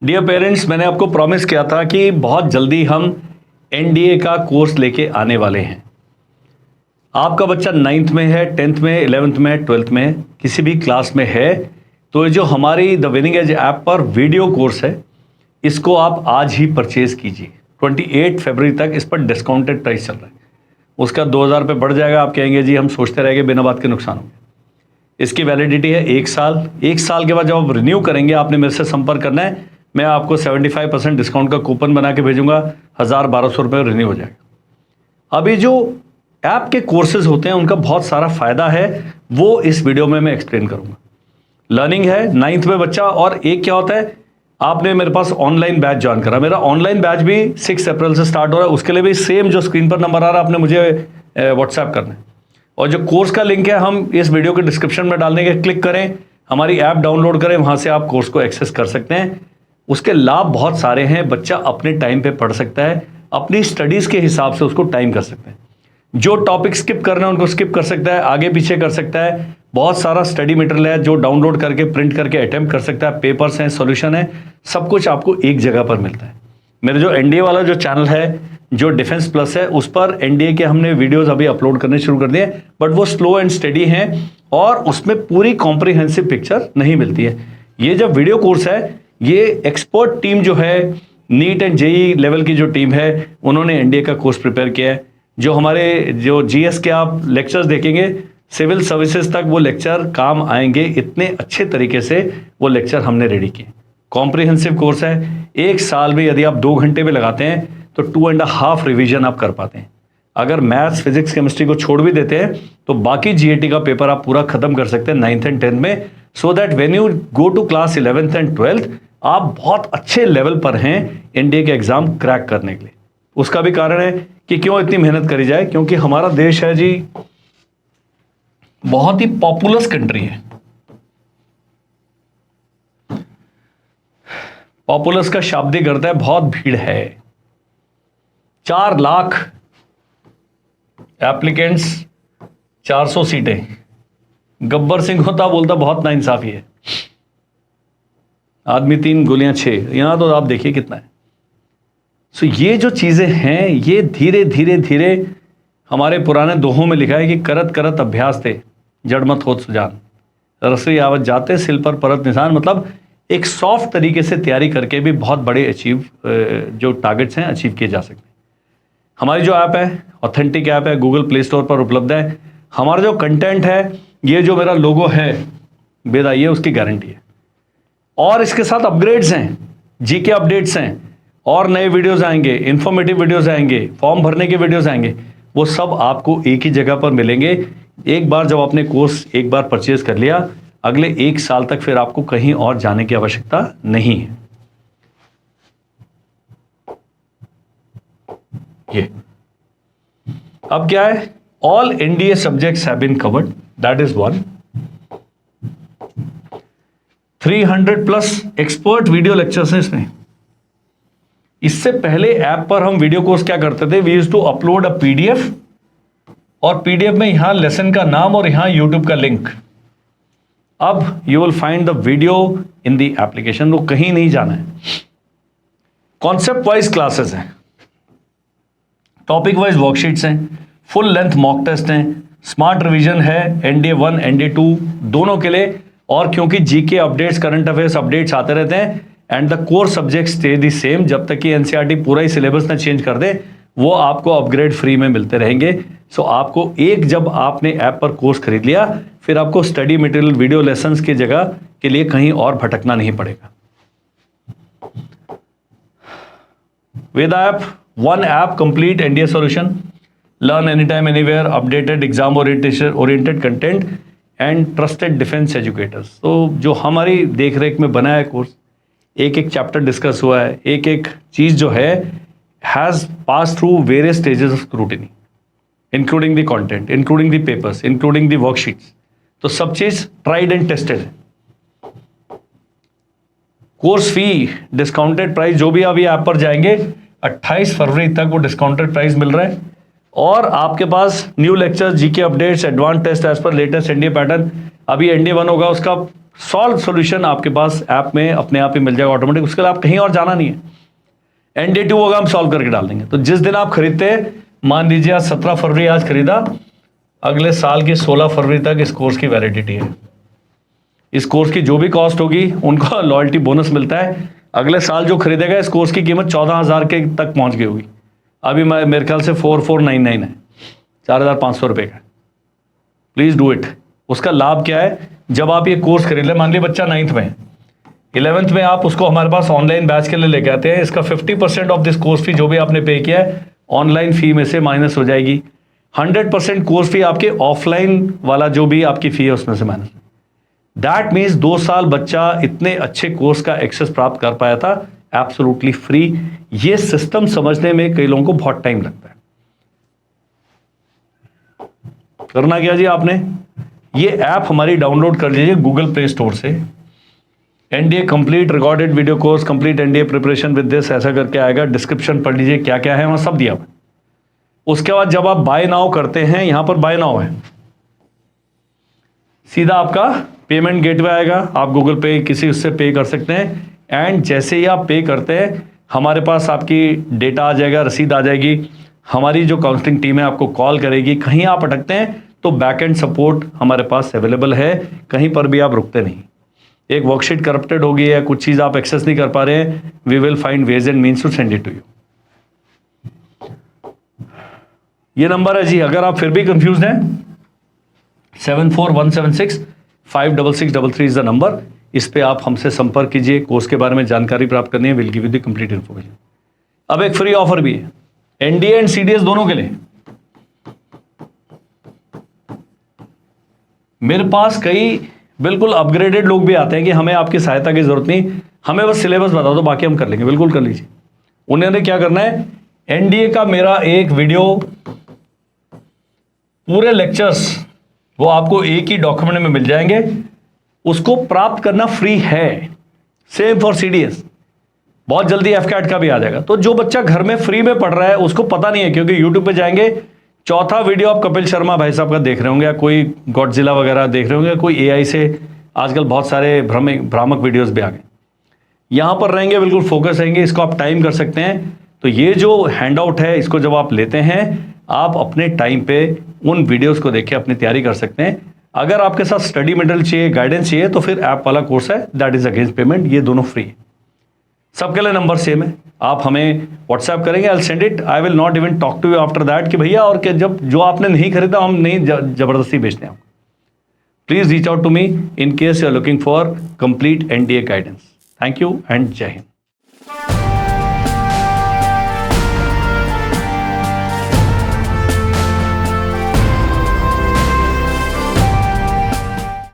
Dear parents, मैंने आपको promise किया था कि बहुत जल्दी हम एनडीए का कोर्स लेके आने वाले हैं। आपका बच्चा 9th में है, 10th में, 11th में, 12th में, किसी भी क्लास में है, तो ये जो हमारी द विनिंग एज ऐप पर वीडियो कोर्स है, इसको आप आज ही परचेज कीजिए। 28 फरवरी तक इस पर डिस्काउंटेड प्राइस चल रहा है। उसका 2000 रुपये बढ़ जाएगा। आप कहेंगे जी हम सोचते रहेंगे, बिना बात के नुकसान हो गया। इसकी वैलिडिटी है 1 साल। 1 साल के बाद जब आप रिन्यू करेंगे, आपने मेरे से संपर्क करना है, मैं आपको 75% डिस्काउंट का कूपन बना के भेजूंगा। 1000-1200 रुपये रिन्यू हो जाएगा। अभी जो ऐप के कोर्सेज होते हैं उनका बहुत सारा फायदा है, वो इस वीडियो में मैं एक्सप्लेन करूंगा। लर्निंग है 9th में बच्चा, और एक क्या होता है, आपने मेरे पास ऑनलाइन बैच ज्वाइन करा। मेरा ऑनलाइन बैच भी 6 अप्रैल से स्टार्ट हो रहा है। उसके लिए भी सेम जो स्क्रीन पर नंबर आ रहा है, आपने मुझे व्हाट्सएप करना है। और जो कोर्स का लिंक है, हम इस वीडियो के डिस्क्रिप्शन में डालने के, क्लिक करें, हमारी ऐप डाउनलोड करें, वहां से आप कोर्स को एक्सेस कर सकते हैं। उसके लाभ बहुत सारे हैं। बच्चा अपने टाइम पे पढ़ सकता है, अपनी स्टडीज के हिसाब से उसको टाइम कर सकते हैं। जो टॉपिक स्किप करना है उनको स्किप कर सकता है, आगे पीछे कर सकता है। बहुत सारा स्टडी मटेरियल है जो डाउनलोड करके, प्रिंट करके अटेम्प्ट कर सकता है। पेपर्स हैं, सॉल्यूशन है, सब कुछ आपको एक जगह पर मिलता है। मेरे जो एनडीए वाला जो चैनल है, जो डिफेंस प्लस है, उस पर एनडीए के हमने वीडियोस अभी अपलोड करने शुरू कर दिए, बट वो स्लो एंड स्टडी हैं और उसमें पूरी कॉम्प्रिहेंसिव पिक्चर नहीं मिलती है। ये जब वीडियो कोर्स है, ये एक्सपर्ट टीम जो है, नीट एंड जेई लेवल की जो टीम है, उन्होंने एनडीए का कोर्स प्रिपेयर किया है। जो हमारे जो जीएस के आप लेक्चर्स देखेंगे, सिविल सर्विसेज तक वो लेक्चर काम आएंगे। इतने अच्छे तरीके से वो लेक्चर हमने रेडी किए। कॉम्प्रिहेंसिव कोर्स है। 1 साल में यदि आप 2 घंटे में लगाते हैं तो 2.5 रिवीजन आप कर पाते हैं। अगर मैथ्स, फिजिक्स, केमिस्ट्री को छोड़ भी देते हैं तो बाकी जीएटी का पेपर आप पूरा खत्म कर सकते हैं 9th एंड 10th में, so that when you go to class 11th and 12th आप बहुत अच्छे लेवल पर हैं एनडीए के एग्जाम क्रैक करने के लिए। उसका भी कारण है कि क्यों इतनी मेहनत करी जाए, क्योंकि हमारा देश है जी बहुत ही पॉपुलस कंट्री है। पॉपुलस का शाब्दिक अर्थ है बहुत भीड़ है। 4 लाख एप्लीकेंट्स, 400 सीटें। गब्बर सिंह होता बोलता बहुत नाइंसाफी है। आदमी 3 गोलियां 6, यहां तो आप देखिए कितना है। सो ये जो चीजें हैं, ये धीरे धीरे धीरे, हमारे पुराने दोहों में लिखा है कि करत करत अभ्यास थे, जड़मत होत सुजान, रसोई आवत जाते, सिल पर परत निशान। मतलब एक सॉफ्ट तरीके से तैयारी करके भी बहुत बड़े जो टारगेट्स हैं अचीव किए जा सकते हैं। हमारी जो ऐप है, ऑथेंटिक ऐप है, गूगल प्ले स्टोर पर उपलब्ध है। हमारा जो कंटेंट है, ये जो मेरा लोगो है बेदा, ये उसकी गारंटी है। और इसके साथ अपग्रेड्स हैं, जीके अपडेट्स हैं, और नए वीडियोस आएंगे, इंफॉर्मेटिव वीडियोस आएंगे, फॉर्म भरने के वीडियोस आएंगे। वो सब आपको एक ही जगह पर मिलेंगे। एक बार जब आपने कोर्स एक बार परचेज कर लिया, अगले 1 साल तक फिर आपको कहीं और जाने की आवश्यकता नहीं है। ये अब क्या है, all NDA subjects have been covered, that is 1। 300+ expert video lectures हैं इसमें। इससे पहले ऐप पर हम वीडियो कोर्स क्या करते थे, we used to upload a PDF, और पीडीएफ में यहां लेसन का नाम और यहां यूट्यूब का लिंक। अब you will find the video in the application, वो कहीं नहीं जाना है। कॉन्सेप्ट वाइज क्लासेस हैं, टॉपिक वाइज वर्कशीट्स हैं, फुल लेंथ मॉक टेस्ट हैं, स्मार्ट रिवीजन है एनडीए 1 एनडीए 2 दोनों के लिए। और क्योंकि GK updates, current affairs updates आते रहते हैं, and the core subject stay the same, जब तक कि एनसीईआरटी पूरा ही सिलेबस ना चेंज कर दे, वो आपको अपग्रेड फ्री में मिलते रहेंगे। सो आपको जब आपने ऐप पर कोर्स खरीद लिया, फिर आपको स्टडी मटेरियल, वीडियो लेसन्स की जगह के लिए कहीं और भटकना नहीं पड़ेगा। Veda app, 1 app complete NDA solution, learn any time anywhere, updated exam oriented content and trusted defence educators. तो जो हमारी देख रेख में बना है कोर्स, एक एक चैप्टर डिस्कस हुआ है, एक एक चीज जो है has pass through various stages of scrutiny, including the content, including the papers, including the worksheets. तो सब चीज ट्राइड एंड टेस्टेड है। कोर्स फी डिस्काउंटेड प्राइस, जो भी अभी ऐप पर जाएंगे 28 फरवरी तक वो डिस्काउंटेड प्राइस मिल रहा है। और आपके पास new lectures, GK updates, advance test as per latest NDA pattern. अभी एनडीए 1 होगा, उसका सॉल्व सॉल्यूशन आपके पास ऐप में अपने आप ही मिल जाएगा ऑटोमेटिक, उसके लिए आप कहीं और जाना नहीं है। NDA 2 होगा, हम सॉल्व करके डाल देंगे। तो जिस दिन आप खरीदते, मान लीजिए आज 17 फरवरी आज खरीदा, अगले साल की 16 फरवरी तक इस कोर्स की वैलिडिटी है। इस कोर्स की जो भी कॉस्ट होगी उनको लॉयल्टी बोनस मिलता है। अगले साल जो खरीदेगा इस कोर्स की कीमत 14,000 के तक पहुंच गई होगी। अभी मेरे ख्याल से 4499 है, 4,500 रुपये का। Please do it. उसका लाभ क्या है, जब आप ये कोर्स खरीद लें, मान लीजिए बच्चा 9th में है, 11th में आप उसको हमारे पास ऑनलाइन बैच के लिए लेके आते हैं, इसका 50% ऑफ दिस कोर्स फी जो भी आपने पे किया है ऑनलाइन फी में से माइनस हो जाएगी। 100% कोर्स फी आपके ऑफलाइन वाला जो भी आपकी फी है उसमें से माइनस। दैट मीन्स 2 साल बच्चा इतने अच्छे कोर्स का एक्सेस प्राप्त कर पाया था एब्सोल्युटली फ्री। ये सिस्टम समझने में कई लोगों को बहुत टाइम लगता है। करना क्या जी, आपने ये ऐप हमारी डाउनलोड कर लीजिए गूगल प्ले स्टोर से। NDA complete recorded video course, complete NDA preparation with this, ऐसा करके आएगा। डिस्क्रिप्शन पढ़ लीजिए क्या क्या है, वहां सब दिया हुआ। उसके बाद जब आप बाय नाउ करते हैं, यहां पर बाय नाउ है, सीधा आपका पेमेंट गेटवे आएगा, आप गूगल पे किसी उससे पे कर सकते हैं। एंड जैसे ही आप पे करते हैं हमारे पास आपकी डेटा आ जाएगा, रसीद आ जाएगी। हमारी जो काउंसलिंग टीम है आपको कॉल करेगी। कहीं आप अटकते हैं तो बैक एंड सपोर्ट हमारे पास अवेलेबल है, कहीं पर भी आप रुकते नहीं। एक वर्कशीट करप्टेड हो गई है, कुछ चीज़ आप एक्सेस नहीं कर पा रहे हैं, we will find ways and means to send it to you. ये नंबर है जी, अगर आप फिर भी कंफ्यूज हैं 7417656633 इज द नंबर। इस पे आप हमसे संपर्क कीजिए। कोर्स के बारे में जानकारी प्राप्त करनी है, will give you the complete information. अब एक फ्री ऑफर भी है NDA एंड CDS दोनों के लिए। मेरे पास कई बिल्कुल अपग्रेडेड लोग भी आते हैं कि हमें आपकी सहायता की जरूरत नहीं, हमें बस सिलेबस बता दो, बाकी हम कर लेंगे। बिल्कुल कर लीजिए। उन्होंने क्या करना है, NDA का मेरा एक वीडियो, पूरे लेक्चर्स वो आपको एक ही डॉक्यूमेंट में मिल जाएंगे, उसको प्राप्त करना फ्री है। सेम फॉर CDS, बहुत जल्दी FCAT का भी आ जाएगा। तो जो बच्चा घर में फ्री में पढ़ रहा है उसको पता नहीं है, क्योंकि YouTube पे जाएंगे, चौथा वीडियो आप कपिल शर्मा भाई साहब का देख रहे होंगे, या कोई गॉडजिला वगैरह देख रहे होंगे, कोई AI से आजकल बहुत सारे भ्रामक वीडियोस भी आ गए। यहां पर रहेंगे, बिल्कुल फोकस रहेंगे, इसको आप टाइम कर सकते हैं। तो ये जो हैंड आउट है, इसको जब आप लेते हैं, आप अपने टाइम पे उन वीडियोस को देख के अपनी तैयारी कर सकते हैं। अगर आपके साथ स्टडी मटेरियल चाहिए, गाइडेंस चाहिए, तो फिर ऐप वाला कोर्स है, दैट इज अगेंस्ट पेमेंट। ये दोनों फ्री है, सबके लिए नंबर सेम है। आप हमें व्हाट्सएप करेंगे, I send it, I will not even talk to you after that कि भैया और क्या, जब जो आपने नहीं खरीदा हम नहीं जबरदस्ती बेचते हैं। Please reach out to me in case you are looking for complete NDA guidance. Thank you and जय हिंद।